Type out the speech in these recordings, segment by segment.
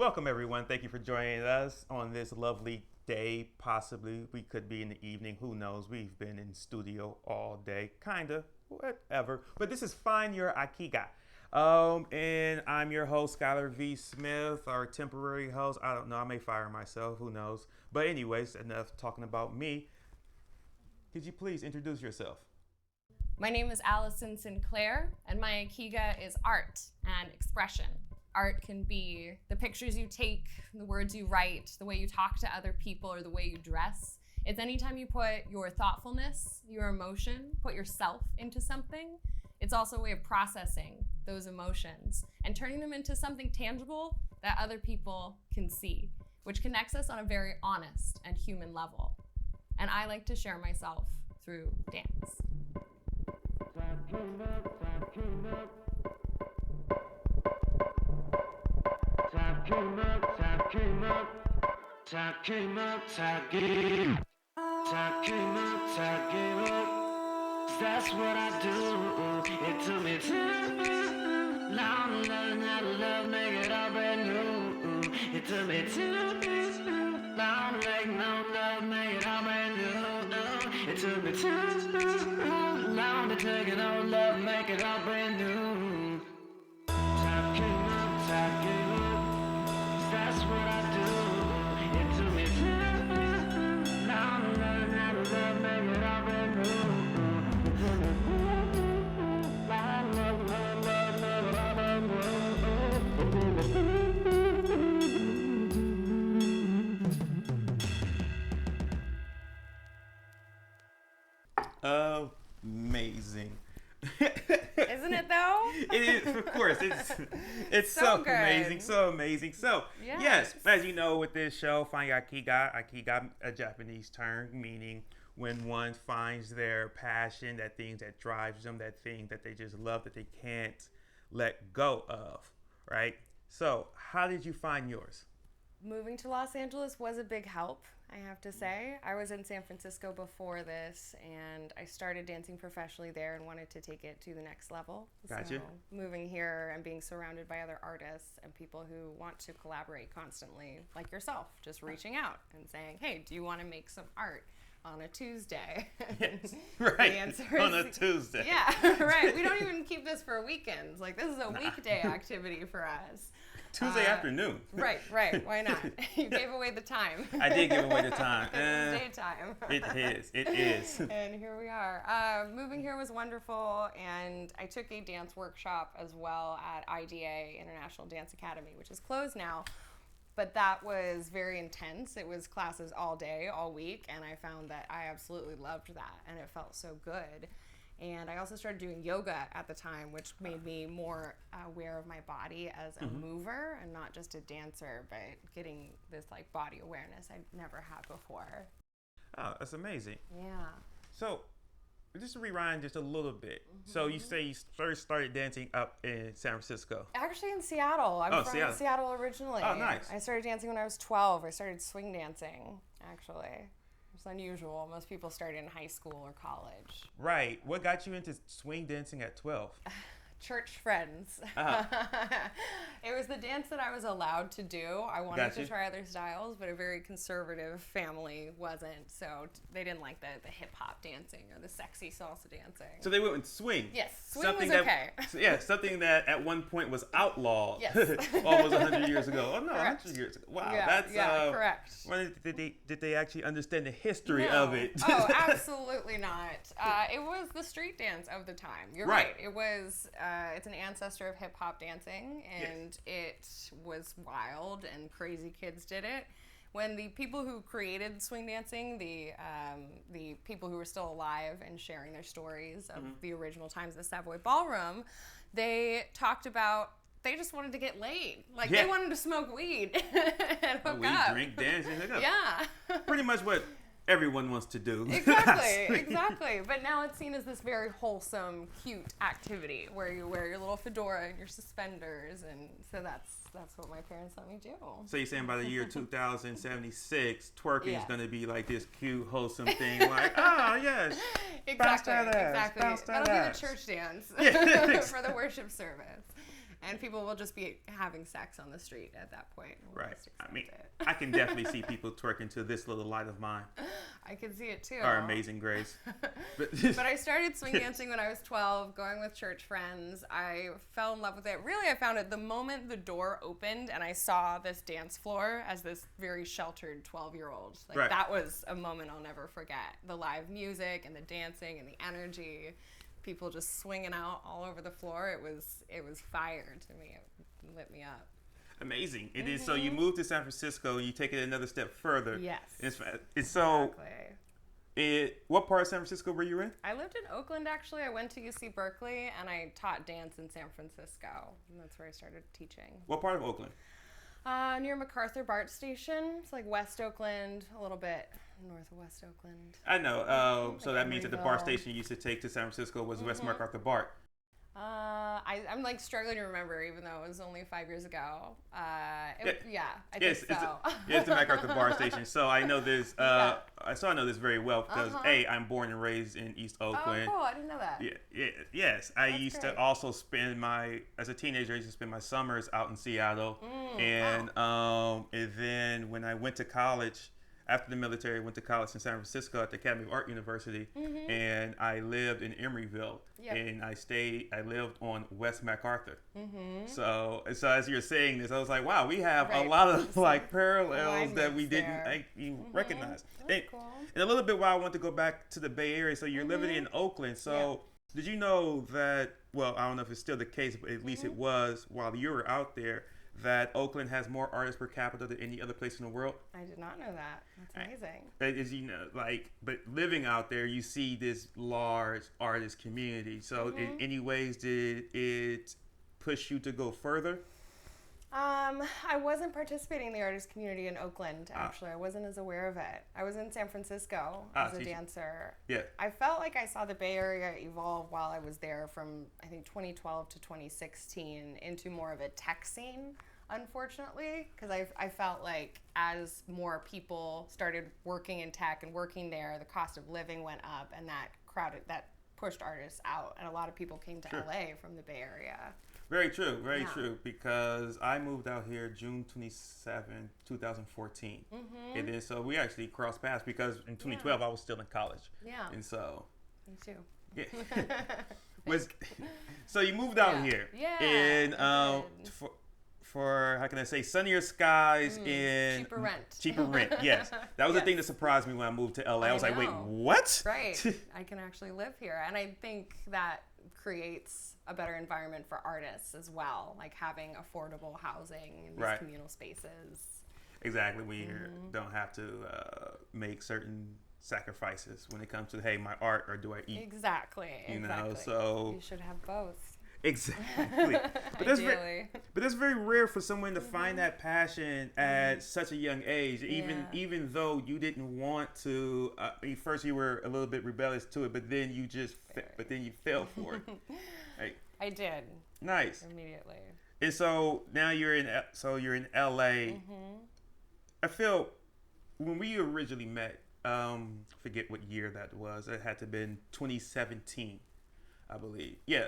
Welcome, everyone. Thank you for joining us on this lovely day. Possibly we could be in the evening. Who knows? We've been in studio all day, kind of, whatever. But this is Find Your Ikigai. And I'm your host, Skylar V. Smith, our temporary host. I don't know. I may fire myself. Who knows? But anyways, enough talking about me. Could you please introduce yourself? My name is Alison Sinclair, and my Ikigai is art and expression. Art can be the pictures you take, the words you write, the way you talk to other people, or the way you dress. It's anytime you put your thoughtfulness, your emotion, put yourself into something. It's also a way of processing those emotions and turning them into something tangible that other people can see, which connects us on a very honest and human level. And I like to share myself through dance. That's what I do. It took me too long to learn how to love, make it all brand new. It took me too long to make no love, make it all brand new. It took me too long to take it all love, make it all brand new. Time came up, time came up. That's what I do. It took me too long to learn how to love, make it all brand new. Amazing. Isn't it though? It is, of course. It's so good. amazing, so amazing. So Yes. yes, as you know, with this show, Find Your Ikigai, a Japanese term meaning when one finds their passion, that thing that drives them, that thing that they just love, that they can't let go of, right? So how did you find yours? Moving to Los Angeles was a big help, I have to say. I was in San Francisco before this, and I started dancing professionally there and wanted to take it to the next level. Gotcha. So moving here and being surrounded by other artists and people who want to collaborate constantly, like yourself, just reaching out and saying, hey, do you want to make some art on a Tuesday? Yes, right. The answer On is a Tuesday. yeah, right. We don't even keep this for weekends. Like, this is a weekday activity for us. Tuesday afternoon. Right. Why not? You gave away the time. I did give away the time. It's daytime. It is. And here we are. Moving here was wonderful, and I took a dance workshop as well at IDA, International Dance Academy, which is closed now. But that was very intense. It was classes all day, all week, and I found that I absolutely loved that, and it felt so good. And I also started doing yoga at the time, which made me more aware of my body as a mover and not just a dancer, but getting this like body awareness I never had before. Oh, that's amazing. Yeah. So, just to rewind just a little bit. So you say you first started dancing up in San Francisco. Actually in Seattle. I'm from Seattle originally. Oh, nice. I started dancing when I was 12. I started swing dancing, actually. It's unusual. Most people start in high school or college. Right. What got you into swing dancing at 12? Church friends. It was the dance that I was allowed to do. I wanted to try other styles, but a very conservative family wasn't. So they didn't like the hip hop dancing or the sexy salsa dancing. So they went with swing. Yes, swing was okay. Yeah, something that at one point was outlawed. Yes. Almost 100 years ago. Oh no, Correct. 100 years ago. Wow, Yeah, that's correct. When did they actually understand the history No. of it? Oh, absolutely not. It was the street dance of the time. You're right. It was. It's an ancestor of hip hop dancing, and it was wild, and crazy kids did it. When the people who created swing dancing, the people who were still alive and sharing their stories of the original times of the Savoy Ballroom, they talked about they just wanted to get laid. Like they wanted to smoke weed and hook up. Drink, dance, and hook up. Yeah. Pretty much what everyone wants to do. Exactly. But now it's seen as this very wholesome, cute activity where you wear your little fedora and your suspenders, and so that's what my parents let me do. So you're saying by the year 2076, twerking is going to be like this cute, wholesome thing, like, oh yes, Exactly. Bounce that ass. That'll be the church dance for the worship service. And people will just be having sex on the street at that point. We'll Right. just I mean, accept I can definitely see people twerking to This Little Light of Mine. I can see it too. Or Amazing Grace. But I started swing dancing when I was 12, going with church friends. I fell in love with it. Really, I found it the moment the door opened and I saw this dance floor as this very sheltered 12-year-old. Like, Right. that was a moment I'll never forget. The live music and the dancing and the energy. People just swinging out all over the floor. It was fire to me. It lit me up. Amazing. It is. So you moved to San Francisco and you take it another step further. Yes. It's so. Exactly. What part of San Francisco were you in? I lived in Oakland, actually. I went to UC Berkeley, and I taught dance in San Francisco. And that's where I started teaching. What part of Oakland? Near MacArthur BART Station. It's like West Oakland, a little bit north of West Oakland. I know. So that means that the BART Emeryville. station you used to take to San Francisco was West MacArthur BART. I'm like struggling to remember, even though it was only 5 years ago. I Yes, think so. It's the MacArthur BART station. So I know this. Yeah. I know this very well because I'm born and raised in East Oakland. Oh, cool! I didn't know that. Yes. I That's used great. to also spend as a teenager. I used to spend my summers out in Seattle, and then when I went to college. After the military, I went to college in San Francisco at the Academy of Art University, and I lived in Emeryville, and I lived on West MacArthur. So as you're saying this, I was like, wow, we have a lot of like parallels that we didn't even recognize. That's cool. And a little bit while I want to go back to the Bay Area, so you're living in Oakland. So did you know that, well, I don't know if it's still the case, but at least it was while you were out there, that Oakland has more artists per capita than any other place in the world? I did not know that. That's amazing. As you know, but living out there, you see this large artist community. So in any ways, did it push you to go further? I wasn't participating in the artist community in Oakland, actually. I wasn't as aware of it. I was in San Francisco as a dancer. Yeah. I felt like I saw the Bay Area evolve while I was there from, I think, 2012 to 2016 into more of a tech scene, unfortunately, because I felt like as more people started working in tech and working there, the cost of living went up, and that pushed artists out, and a lot of people came to LA from the Bay Area. Very true, true, because I moved out here June 27, 2014. And then so we actually crossed paths because in 2012 I was still in college. Yeah. And so. Me too. Yeah. So you moved out here. Yeah. And for how can I say, sunnier skies and cheaper rent. Yes. That was the thing that surprised me when I moved to LA. I was like, wait, what? Right. I can actually live here. And I think that creates a better environment for artists as well, like having affordable housing in these communal spaces. Exactly. We don't have to make certain sacrifices when it comes to, hey, my art, or do I eat? Exactly. You know, so you should have both. Exactly. But that's very rare for someone to find that passion at such a young age. Even though you didn't want to. First, you were a little bit rebellious to it, but then you fell for it. Right? I did. Nice. Immediately. And so now you're in LA. I feel when we originally met, forget what year that was. It had to have been 2017, I believe. Yeah.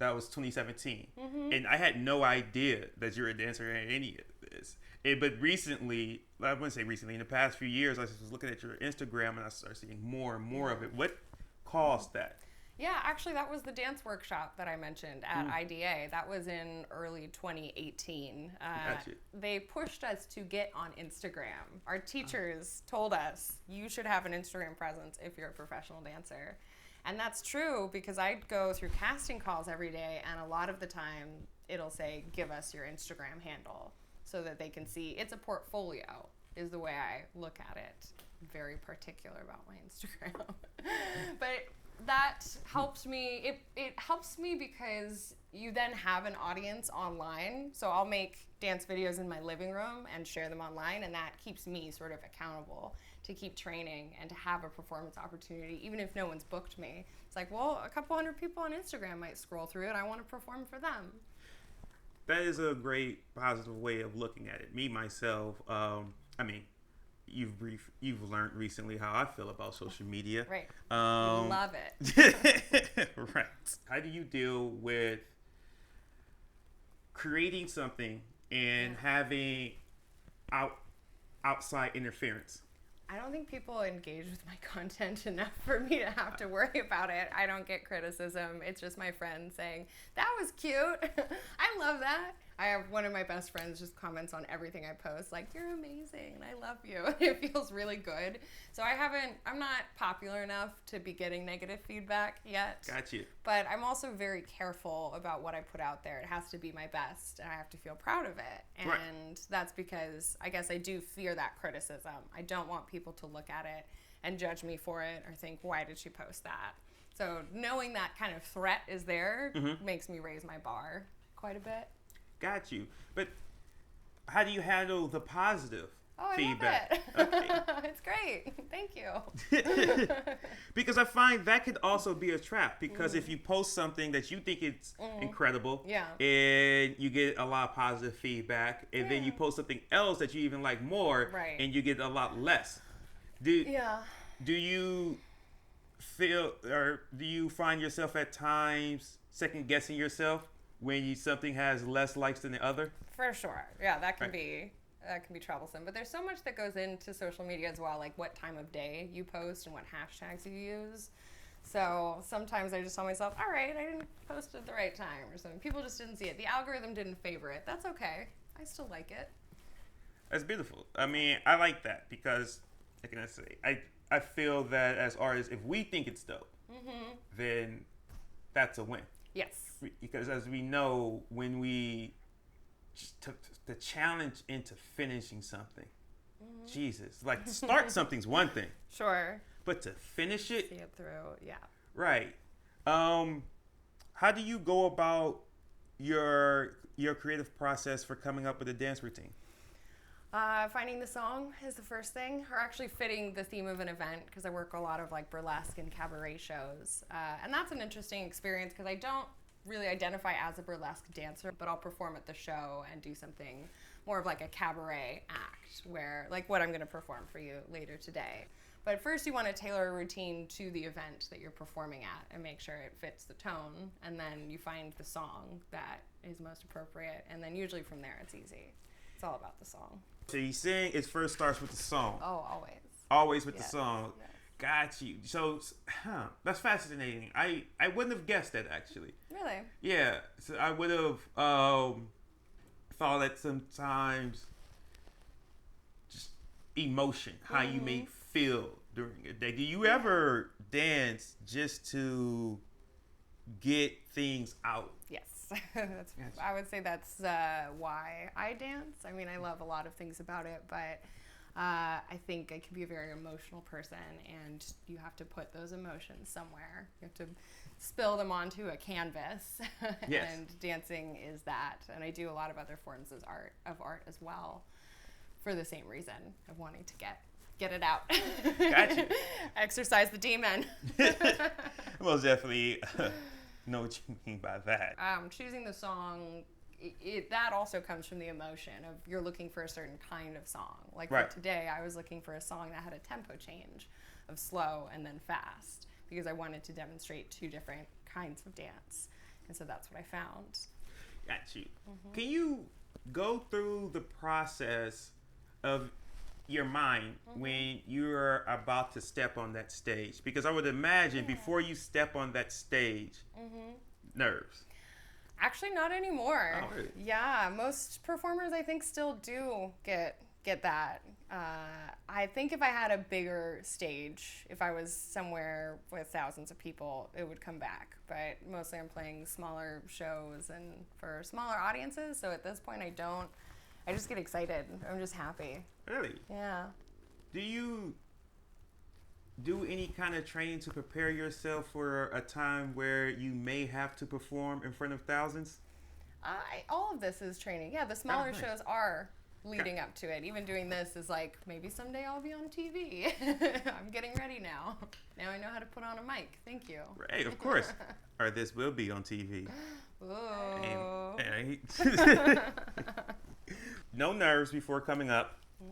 That was 2017. And I had no idea that you're a dancer in any of this. But recently, I wouldn't say recently, in the past few years, I was looking at your Instagram and I started seeing more and more of it. What caused that? Yeah, actually, that was the dance workshop that I mentioned at IDA. That was in early 2018. Gotcha. They pushed us to get on Instagram. Our teachers told us, you should have an Instagram presence if you're a professional dancer. And that's true, because I go through casting calls every day, and a lot of the time it'll say, give us your Instagram handle, so that they can see. It's a portfolio, is the way I look at it. I'm very particular about my Instagram. But that helped me. It helps me because you then have an audience online. So I'll make dance videos in my living room and share them online, and that keeps me sort of accountable to keep training and to have a performance opportunity, even if no one's booked me. It's like, well, a couple hundred people on Instagram might scroll through it. I want to perform for them. That is a great positive way of looking at it. Me, myself, you've learned recently how I feel about social media. Right. Love it. Right. How do you deal with creating something and having outside interference? I don't think people engage with my content enough for me to have to worry about it. I don't get criticism. It's just my friends saying, that was cute. I love that. I have one of my best friends just comments on everything I post, like, you're amazing and I love you. It feels really good. So I'm not popular enough to be getting negative feedback yet. Got you. But I'm also very careful about what I put out there. It has to be my best and I have to feel proud of it. And that's because I guess I do fear that criticism. I don't want people to look at it and judge me for it or think, why did she post that? So knowing that kind of threat is there makes me raise my bar quite a bit. Got you. But how do you handle the positive feedback? I love it. Okay. It's great. Thank you. Because I find that could also be a trap. Because if you post something that you think it's incredible, and you get a lot of positive feedback, and then you post something else that you even like more, and you get a lot less. Do you feel, or do you find yourself at times second guessing yourself when something has less likes than the other? For sure. Yeah, that can be troublesome. But there's so much that goes into social media as well, like what time of day you post and what hashtags you use. So sometimes I just tell myself, all right, I didn't post at the right time or something. People just didn't see it. The algorithm didn't favor it. That's okay. I still like it. That's beautiful. I mean, I like that because, what can I say? I feel that as artists, if we think it's dope, then that's a win. Yes. Because as we know, when we took the challenge into finishing something, Jesus, like start something's one thing. Sure. But to finish it. See it through, yeah. Right. How do you go about your creative process for coming up with a dance routine? Finding the song is the first thing, or actually fitting the theme of an event, because I work a lot of like burlesque and cabaret shows. And that's an interesting experience because I don't really identify as a burlesque dancer, but I'll perform at the show and do something more of like a cabaret act, where like what I'm going to perform for you later today. But first you want to tailor a routine to the event that you're performing at and make sure it fits the tone, and then you find the song that is most appropriate, and then usually from there it's easy. It's all about the song. So you saying it first starts with the song? Oh, always. Always with the song. Yes. Got you. So, that's fascinating. I wouldn't have guessed that, actually. Really? Yeah. So I would have thought that sometimes just emotion, how you may feel during a day. Do you ever dance just to get things out? Yes. I would say that's why I dance. I mean, I love a lot of things about it, but I think I can be a very emotional person, and you have to put those emotions somewhere. You have to spill them onto a canvas, and dancing is that. And I do a lot of other forms of art as well, for the same reason of wanting to get it out. Gotcha. Exercise the demon. Most definitely. Know what you mean by that. Choosing the song, that also comes from the emotion of you're looking for a certain kind of song. Like for today, I was looking for a song that had a tempo change of slow and then fast, because I wanted to demonstrate two different kinds of dance. And so that's what I found. Got you. Can you go through the process of your mind when you're about to step on that stage? Because I would imagine before you step on that stage, nerves. Actually, not anymore. Oh, really? Yeah, most performers I think still do get that. I think if I had a bigger stage, if I was somewhere with thousands of people, it would come back. But mostly I'm playing smaller shows and for smaller audiences. So at this point, I just get excited. I'm just happy. Really? Yeah. Do you do any kind of training to prepare yourself for a time where you may have to perform in front of thousands? All of this is training. Yeah, the smaller shows are leading up to it. Even doing this is like, maybe someday I'll be on TV. I'm getting ready now. Now I know how to put on a mic. Thank you. Right, of course. Or this will be on TV. Ooh. No nerves before coming up. No.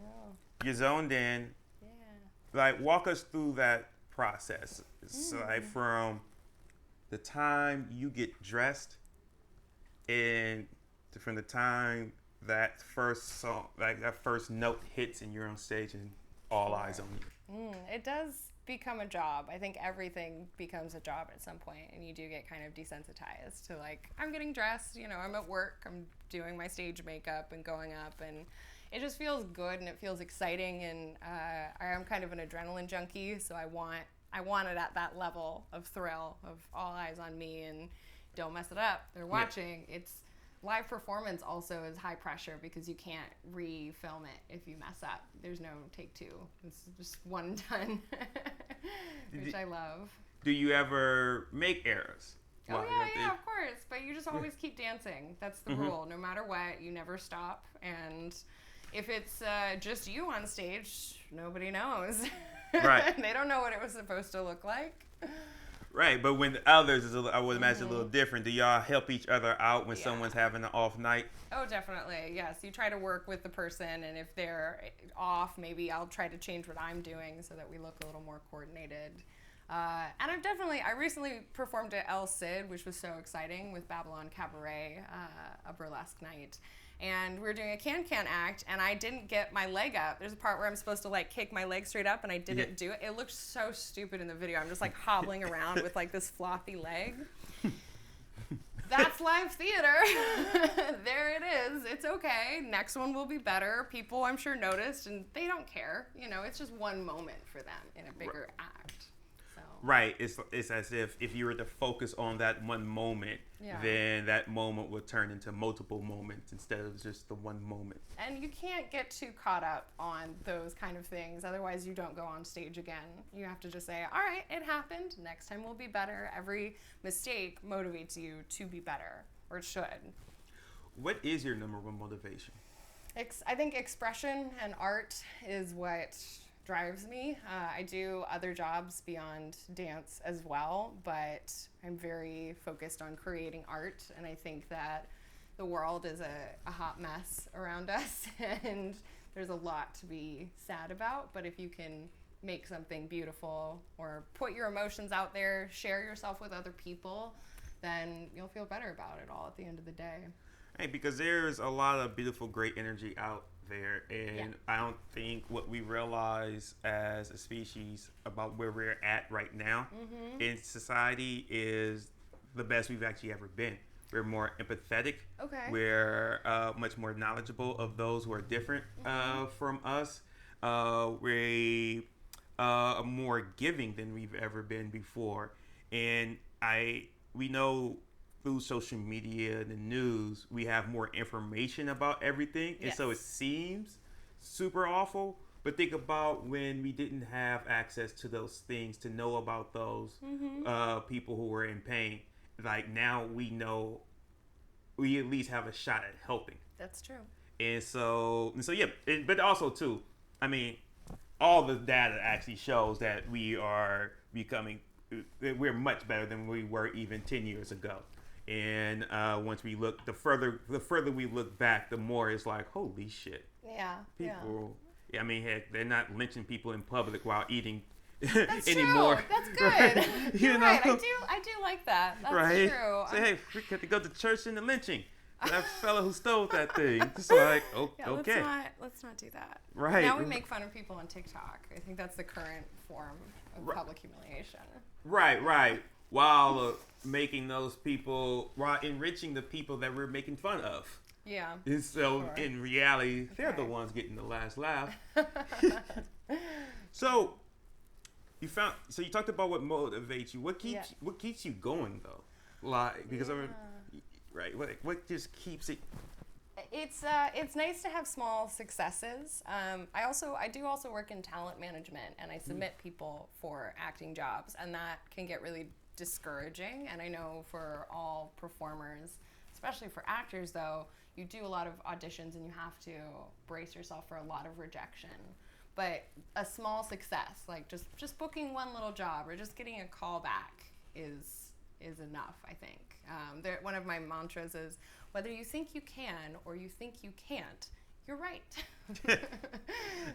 You're zoned in. Yeah. Like, walk us through that process. So, like, from the time you get dressed and from the time that first song, like that first note hits and you're on stage and all eyes on you? It does become a job. I think everything becomes a job at some point, and you do get kind of desensitized to like, I'm getting dressed, I'm at work, I'm doing my stage makeup and going up, and it just feels good and it feels exciting, and I'm kind of an adrenaline junkie, so I want it at that level of thrill of all eyes on me and don't mess it up. They're watching. Yeah. It's live performance also is high pressure because you can't re-film it if you mess up. There's no take two. It's just one and done, which I love. Do you ever make errors? Oh, yeah, of course. But you just always keep dancing. That's the rule. No matter what, you never stop. And if it's just you on stage, nobody knows. Right. They don't know what it was supposed to look like. Right, but when the others is, I would imagine, a little different. Do y'all help each other out when someone's having an off night? Oh, definitely. Yes, you try to work with the person, and if they're off, maybe I'll try to change what I'm doing so that we look a little more coordinated. And I recently performed at El Cid, which was so exciting, with Babylon Cabaret, a burlesque night. And we were doing a can-can act, and I didn't get my leg up. There's a part where I'm supposed to, like, kick my leg straight up, and I didn't do it. It looked so stupid in the video. I'm just, like, hobbling around with, like, this floppy leg. That's live theater. There it is. It's okay. Next one will be better. People, I'm sure, noticed, and they don't care. It's just one moment for them in a bigger act. Right. It's as if you were to focus on that one moment, then that moment would turn into multiple moments instead of just the one moment. And you can't get too caught up on those kind of things. Otherwise, you don't go on stage again. You have to just say, all right, it happened. Next time will be better. Every mistake motivates you to be better, or it should. What is your number one motivation? I think expression and art is what drives me. I do other jobs beyond dance as well, but I'm very focused on creating art, and I think that the world is a hot mess around us, and there's a lot to be sad about, but if you can make something beautiful or put your emotions out there, share yourself with other people, then you'll feel better about it all at the end of the day. Hey, because there's a lot of beautiful, great energy out there, and I don't think what we realize as a species about where we're at right now in society is the best we've actually ever been. We're more empathetic. Okay. We're much more knowledgeable of those who are different from us. We're more giving than we've ever been before, and we know through social media and the news, we have more information about everything. And so it seems super awful, but think about when we didn't have access to those things to know about those people who were in pain. Like now we know we at least have a shot at helping. That's true. And so yeah, but also too, I mean, all the data actually shows that we're much better than we were even 10 years ago. And once we look, the further we look back, the more it's like, holy shit. Yeah. People. Yeah. I mean, heck, they're not lynching people in public while eating That's anymore. True. That's good. Right? You're right. I do like that. That's right? true. Say, hey, we got to go to church in the lynching. That fella who stole that thing. Just like, okay. Let's not do that. Right. Now we make fun of people on TikTok. I think that's the current form of public humiliation. Right. While making those people, while enriching the people that we're making fun of. Yeah. And so in reality, they're the ones getting the last laugh. So you talked about what motivates you. What keeps you going though? Like because what just keeps it? It's nice to have small successes. I do also work in talent management, and I submit people for acting jobs, and that can get really discouraging. And I know for all performers, especially for actors though, you do a lot of auditions and you have to brace yourself for a lot of rejection. But a small success, like just booking one little job or just getting a call back is enough, I think. One of my mantras is, whether you think you can or you think you can't, you're right.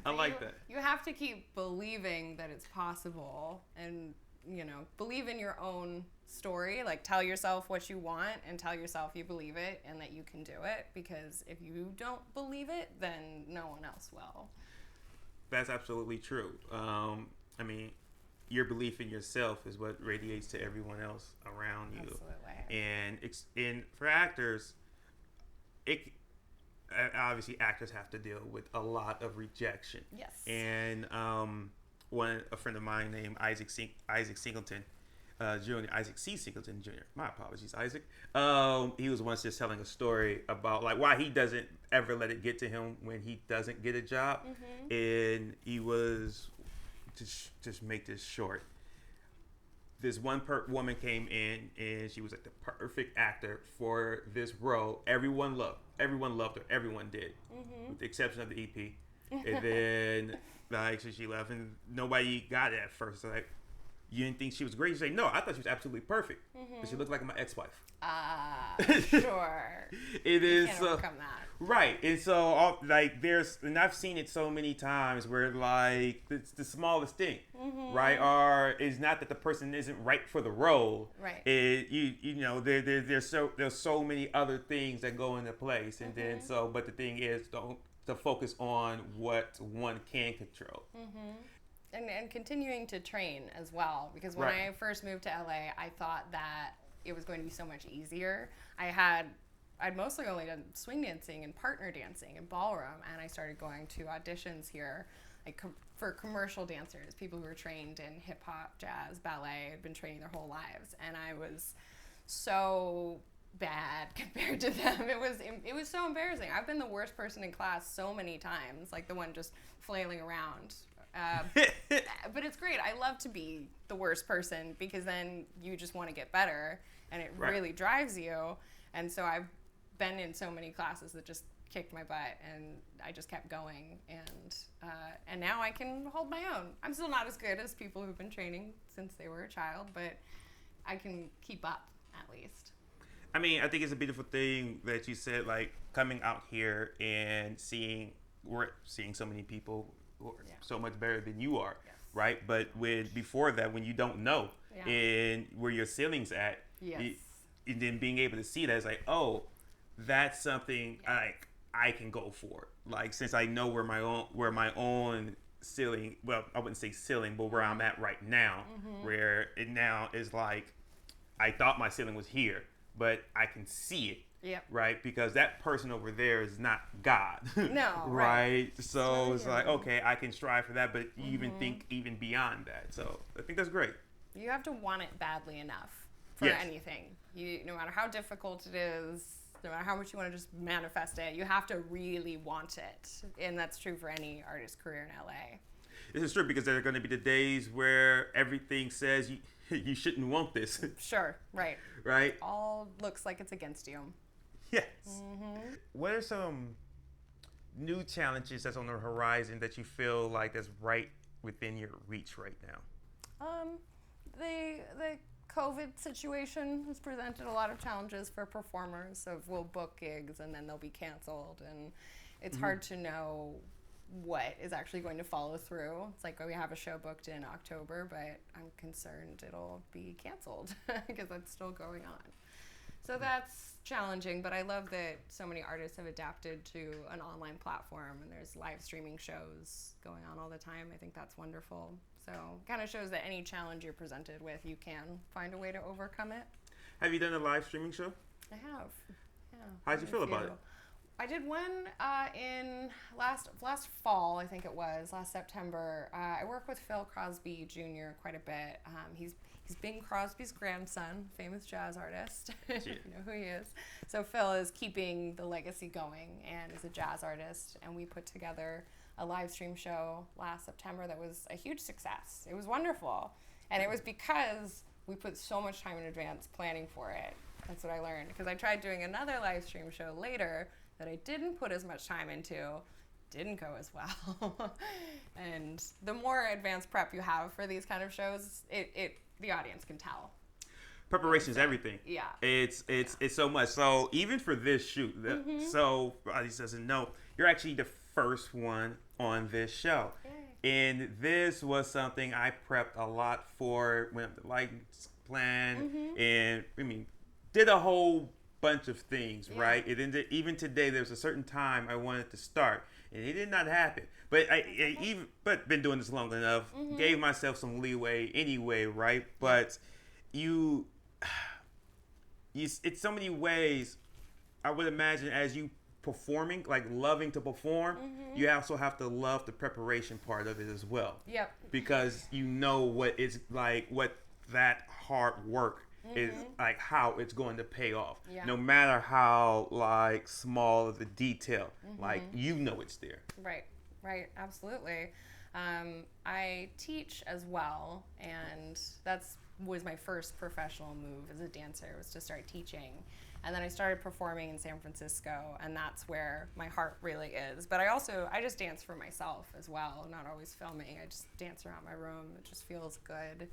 I like that. You have to keep believing that it's possible, and believe in your own story. Like, tell yourself what you want and tell yourself you believe it and that you can do it, because if you don't believe it, then no one else will. That's absolutely true. I mean, your belief in yourself is what radiates to everyone else around you. Absolutely. And for actors, obviously actors have to deal with a lot of rejection. Yes. And a friend of mine named Isaac Singleton Jr., Isaac C. Singleton Jr. My apologies, Isaac. He was once just telling a story about like why he doesn't ever let it get to him when he doesn't get a job. And he was just make this short. This one woman came in and she was like the perfect actor for this role. Everyone loved her. Everyone did, with the exception of the EP. And then so she left and nobody got it at first. Like, you didn't think she was great? You say, no, I thought she was absolutely perfect. But she looked like my ex-wife. Sure. It is. You can't overcome that. Right. And so, and I've seen it so many times where, like, it's the smallest thing, right? Or it's not that the person isn't right for the role. Right. There's so many other things that go into place. And then, but the thing is, to focus on what one can control. And continuing to train as well, because when I first moved to LA, I thought that it was going to be so much easier. I'd mostly only done swing dancing and partner dancing and ballroom, and I started going to auditions here, like for commercial dancers, people who were trained in hip hop, jazz, ballet, had been training their whole lives, and I was so bad compared to them. It was so embarrassing. I've been the worst person in class so many times, like the one just flailing around. But it's great. I love to be the worst person because then you just want to get better, and it really drives you. And so I've been in so many classes that just kicked my butt, and I just kept going. And now I can hold my own. I'm still not as good as people who've been training since they were a child, but I can keep up at least. I mean, I think it's a beautiful thing that you said, like coming out here and we're seeing so many people who are so much better than you are, right? But before that, when you don't know and where your ceiling's at, and then being able to see that, it's like, oh, that's something I can go for. Like, since I know where my own ceiling, well, I wouldn't say ceiling, but where I'm at right now, where it now is like, I thought my ceiling was here, but I can see it. Yep. Right? Because that person over there is not God. No. Right? So it's like, okay, I can strive for that, but even think even beyond that. So I think that's great. You have to want it badly enough for anything. No matter how difficult it is, no matter how much you want to just manifest it, you have to really want it. And that's true for any artist career in LA. This is true because there are going to be the days where everything says you shouldn't want this. Sure, right. Right? All looks like it's against you. Yes. What are some new challenges that's on the horizon that you feel like that's right within your reach right now? The COVID situation has presented a lot of challenges for performers. So we'll book gigs and then they'll be canceled, and it's hard to know what is actually going to follow through. It's like we have a show booked in October, but I'm concerned it'll be canceled because that's still going on. So that's challenging, but I love that so many artists have adapted to an online platform, and there's live streaming shows going on all the time. I think that's wonderful. So kind of shows that any challenge you're presented with, you can find a way to overcome it. Have you done a live streaming show? I have. Yeah. How'd you feel about it? I did one in last fall, I think it was, last September. I work with Phil Crosby Jr. quite a bit. He's Bing Crosby's grandson, famous jazz artist. You know who he is. So Phil is keeping the legacy going and is a jazz artist. And we put together a live stream show last September that was a huge success. It was wonderful. And it was because we put so much time in advance planning for it. That's what I learned. Because I tried doing another live stream show later that I didn't put as much time into. Didn't go as well. And the more advanced prep you have for these kind of shows, the audience can tell. Preparation is everything. Yeah. It's so much. So even for this shoot, so audience doesn't know, you're actually the first one on this show. Yay. And this was something I prepped a lot for, went to like plan, and I mean, did a whole bunch of things, right? And then even today, there's a certain time I wanted to start, and it did not happen. But but been doing this long enough, gave myself some leeway anyway, right? But you, it's so many ways. I would imagine as you performing, like loving to perform, you also have to love the preparation part of it as well. Yep. Because you know what it's like, what that hard work is like, how it's going to pay off. Yeah. No matter how like small the detail, like you know it's there. Right, absolutely. I teach as well, and that's was my first professional move as a dancer, was to start teaching. And then I started performing in San Francisco, and that's where my heart really is. But I just dance for myself as well, not always filming. I just dance around my room. It just feels good.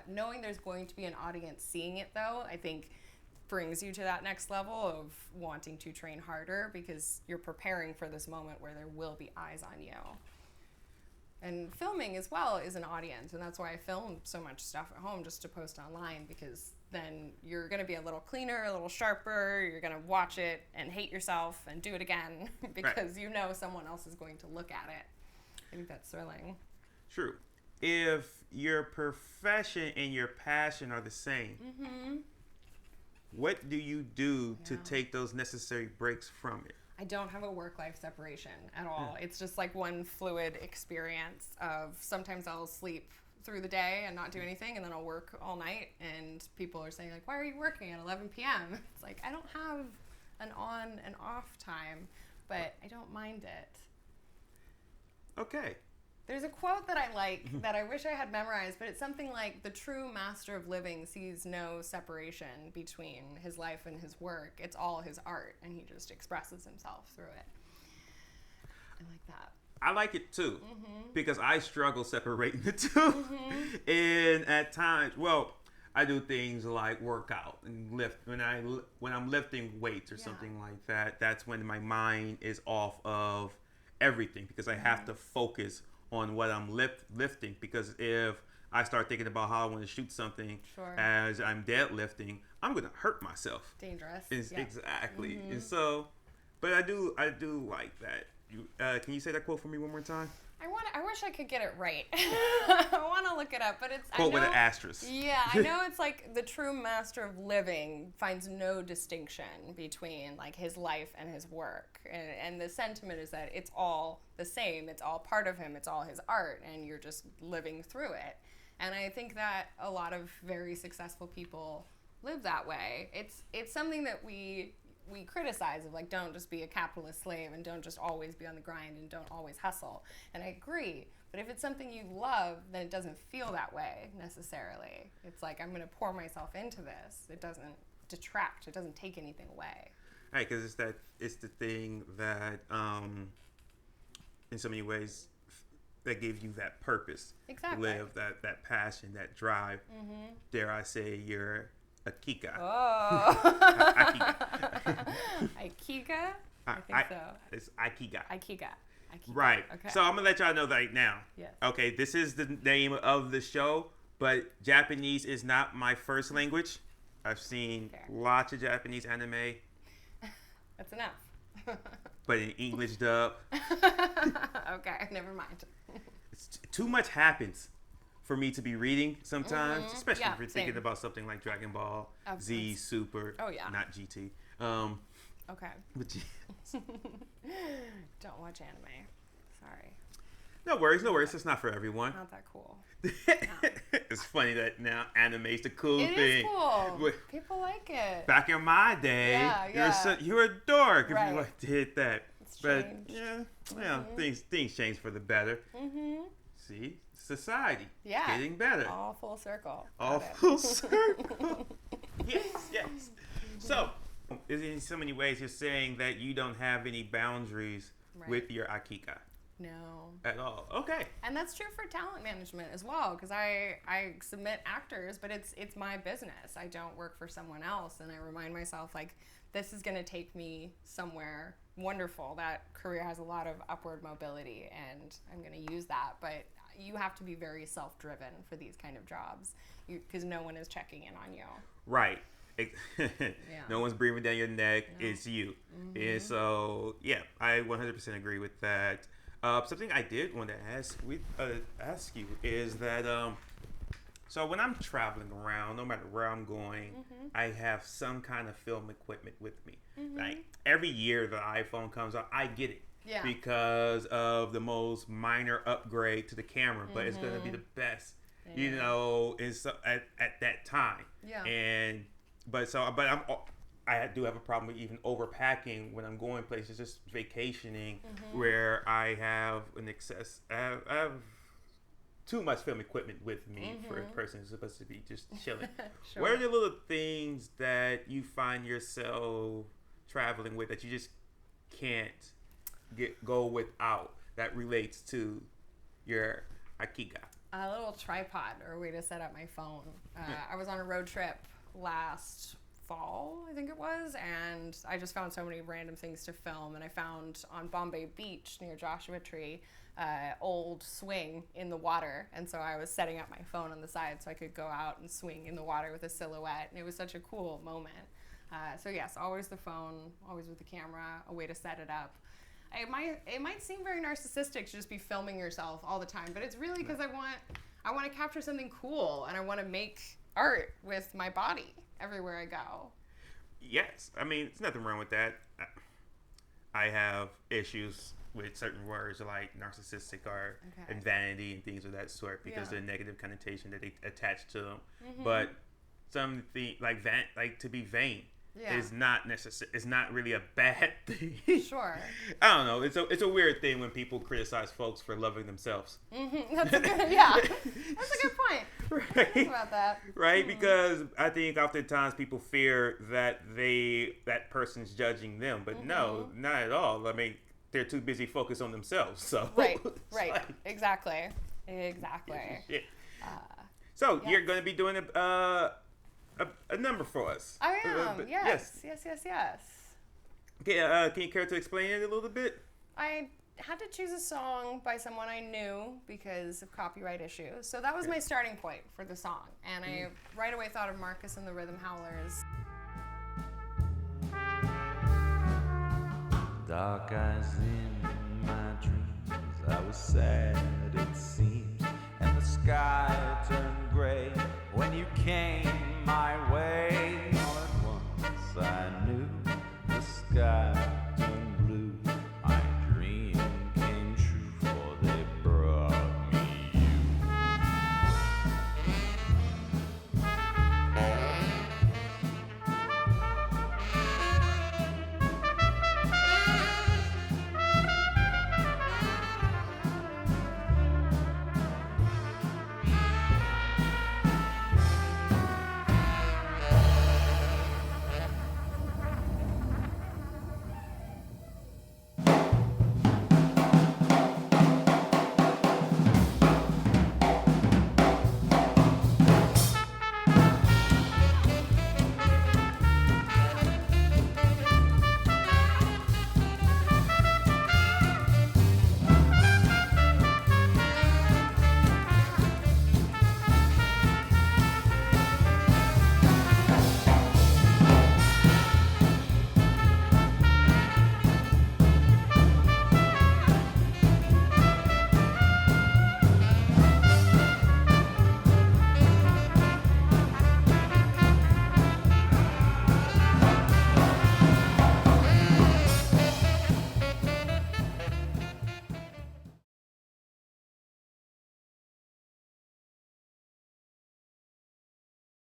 Knowing there's going to be an audience seeing it, though, I think brings you to that next level of wanting to train harder, because you're preparing for this moment where there will be eyes on you. And filming as well is an audience, and that's why I film so much stuff at home, just to post online, because then you're going to be a little cleaner, a little sharper, you're going to watch it and hate yourself and do it again because you know someone else is going to look at it. I think that's thrilling. True. If your profession and your passion are the same, what do you do to take those necessary breaks from it? I don't have a work-life separation at all. It's just like one fluid experience of sometimes I'll sleep through the day and not do anything, and then I'll work all night, and people are saying like, why are you working at 11 p.m.? It's like, I don't have an on and off time, but I don't mind it. Okay. There's a quote that I like that I wish I had memorized, but it's something like, the true master of living sees no separation between his life and his work. It's all his art, and he just expresses himself through it. I like that. I like it too, because I struggle separating the two. And at times, well, I do things like work out and lift. When I'm lifting weights or something like that, that's when my mind is off of everything, because I have to focus on what I'm lifting. Because if I start thinking about how I want to shoot something as I'm deadlifting, I'm going to hurt myself. Dangerous. Exactly. And so, but I do like that. Can you say that quote for me one more time? I wish I could get it right. I want to look it up, but it's quote with an asterisk. Yeah, I know it's like the true master of living finds no distinction between like his life and his work, and the sentiment is that it's all the same. It's all part of him. It's all his art, and you're just living through it. And I think that a lot of very successful people live that way. It's something that we criticize, of like, don't just be a capitalist slave and don't just always be on the grind and don't always hustle. And I agree, but if it's something you love, then it doesn't feel that way necessarily. It's like, I'm going to pour myself into this. It doesn't detract. It doesn't take anything away. Right, because it's the thing that in so many ways that gives you that purpose. Exactly. To live that passion, that drive. Dare I say, your Ikigai. Oh. Ikigai. I think so. It's Ikigai. Ikigai. Right. Okay. So I'm going to let y'all know right now. Yes. Okay, this is the name of the show, but Japanese is not my first language. I've seen lots of Japanese anime. That's enough. But in English dub. Okay, never mind. Too much happens for me to be reading sometimes, especially if you're thinking same. about something like Dragon Ball, Z, Super, not GT. Okay. But Don't watch anime. Sorry. No worries. It's not for everyone. Not that cool. It's funny that now anime's the cool It thing. is cool. People like it. Back in my day, you're a dork if you like did that. It's but changed. things change for the better. See, society getting better. All full circle. All full circle. Yes. So, in so many ways, you're saying that you don't have any boundaries with your Ikigai. No. At all. Okay. And that's true for talent management as well, because I submit actors, but it's my business. I don't work for someone else, and I remind myself, like, this is going to take me somewhere wonderful. That career has a lot of upward mobility, and I'm going to use that. But you have to be very self-driven for these kind of jobs because no one is checking in on you. Right. No one's breathing down your neck. No. It's you. And so, yeah, I 100% agree with that. Something I did want to ask you is that so when I'm traveling around, no matter where I'm going, I have some kind of film equipment with me. Like every year the iPhone comes out, I get it. Yeah. Because of the most minor upgrade to the camera, but it's going to be the best, you know, at that time. Yeah. I do have a problem with even overpacking when I'm going places, just vacationing, where I have I have too much film equipment with me for a person who's supposed to be just chilling. Sure. What are the little things that you find yourself traveling with that you just can't go without that relates to your Ikigai? A little tripod or a way to set up my phone. I was on a road trip last fall, I think it was, and I just found so many random things to film, and I found on Bombay Beach near Joshua Tree old swing in the water, and so I was setting up my phone on the side so I could go out and swing in the water with a silhouette, and it was such a cool moment. So yes, always the phone, always with the camera, a way to set it up. It might seem very narcissistic to just be filming yourself all the time, but it's really because I want to capture something cool, and I want to make art with my body everywhere I go. Yes, I mean, there's nothing wrong with that. I have issues with certain words like narcissistic or and vanity and things of that sort because of the negative connotation that they attach to them. But something like to be vain is not necessary. It's not really a bad thing. Sure. I don't know. It's a weird thing when people criticize folks for loving themselves. That's a good That's a good point. Right. Think about that. Right, because I think oftentimes people fear that that person's judging them, but no, not at all. I mean, they're too busy focused on themselves. So right, exactly. Yeah. So you're going to be doing a number for us. I am. Yes. Okay, can you care to explain it a little bit? I had to choose a song by someone I knew because of copyright issues. So that was my starting point for the song. And I right away thought of Marquis and the Rhythm Howlers. Dark eyes in my dreams, I was sad it seemed, and the sky turned gray when you came my way. All at once I knew the sky turned blue. My dream came true, for they brought me you.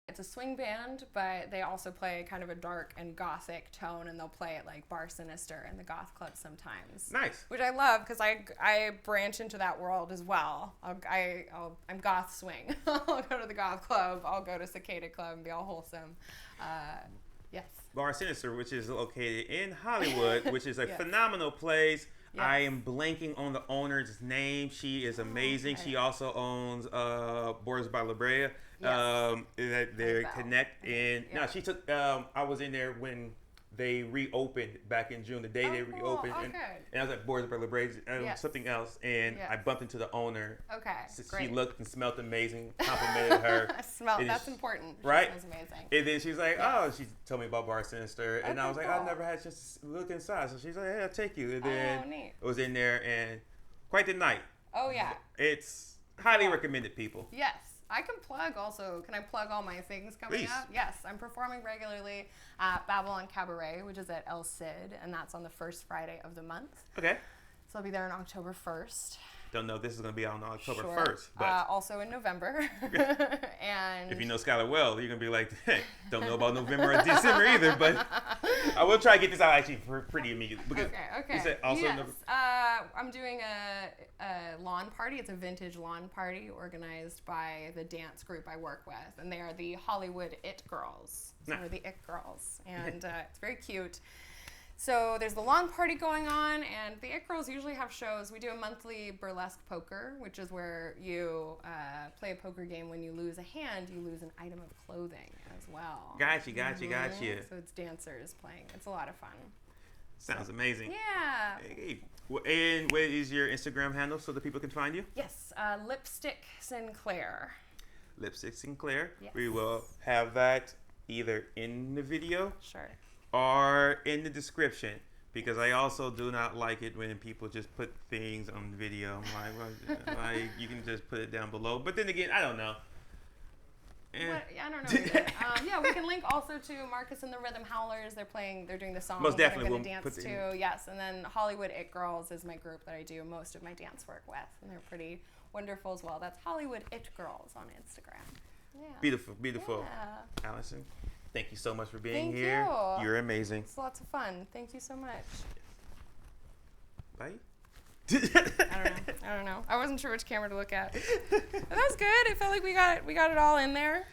It's a swing band, but they also play kind of a dark and gothic tone, and they'll play at like Bar Sinister and the goth club sometimes. Nice. Which I love because I branch into that world as well. I'm goth swing. I'll go to the goth club. I'll go to Cicada Club and be all wholesome. Yes. Bar Sinister, which is located in Hollywood, which is a phenomenal place. Yes. I am blanking on the owner's name. She is amazing. Okay. She also owns Borders by La Brea. Yes. They connect in. Yeah. No, she took. I was in there when they reopened back in June. The day they cool. reopened, Oh, and good. I was at Boards Burger Braids and Yes. something else, and Yes. I bumped into the owner. Okay, She great. looked and smelled amazing. Complimented her. Smell. It That's is- important. She right? smells amazing. And then she's like, "Oh," she told me about Bar Sinister, and I Okay, was like, cool. "I've never had just look inside." So she's like, "Hey, I'll take you." And then Oh, neat. it was in there, and quite the night. Oh yeah. It's highly recommended, people. Yes. I can plug also. Can I plug all my things coming Please. up? Yes. I'm performing regularly at Babylon Cabaret, which is at El Cid, and that's on the first Friday of the month. Okay. So I'll be there on October 1st. Don't know if this is going to be out on October Sure. 1st, but Also in November. And if you know Skylar well, you're going to be like, hey, don't know about November or December either, but I will try to get this out actually pretty immediately. Because Okay. You said also yes. November. I'm doing a lawn party. It's a vintage lawn party organized by the dance group I work with, and they are the Hollywood It Girls. So Nice. we're the It Girls, and it's very cute. So there's the lawn party going on, and the It Girls usually have shows. We do a monthly burlesque poker, which is where you play a poker game. When you lose a hand, you lose an item of clothing as well. Gotcha. So it's dancers playing. It's a lot of fun. Sounds amazing. Yeah. Hey, and what is your Instagram handle so that people can find you? Yes, Lipstick Sinclair. Lipstick Sinclair. Yes. We will have that either in the video Sure. or in the description, because I also do not like it when people just put things on video. I'm like, well, you can just put it down below. But then again, I don't know. What? Yeah, I don't know either. Yeah, we can link also to Marcus and the Rhythm Howlers. They're doing the song Most that definitely I'm going we'll to dance put the- to. Yes, and then Hollywood It Girls is my group that I do most of my dance work with, and they're pretty wonderful as well. That's Hollywood It Girls on Instagram. Yeah. Beautiful. Yeah. Allison, thank you so much for being Thank here. you. You're amazing. It's lots of fun. Thank you so much. Bye. I don't know. I wasn't sure which camera to look at. But that was good. I felt like we got it all in there.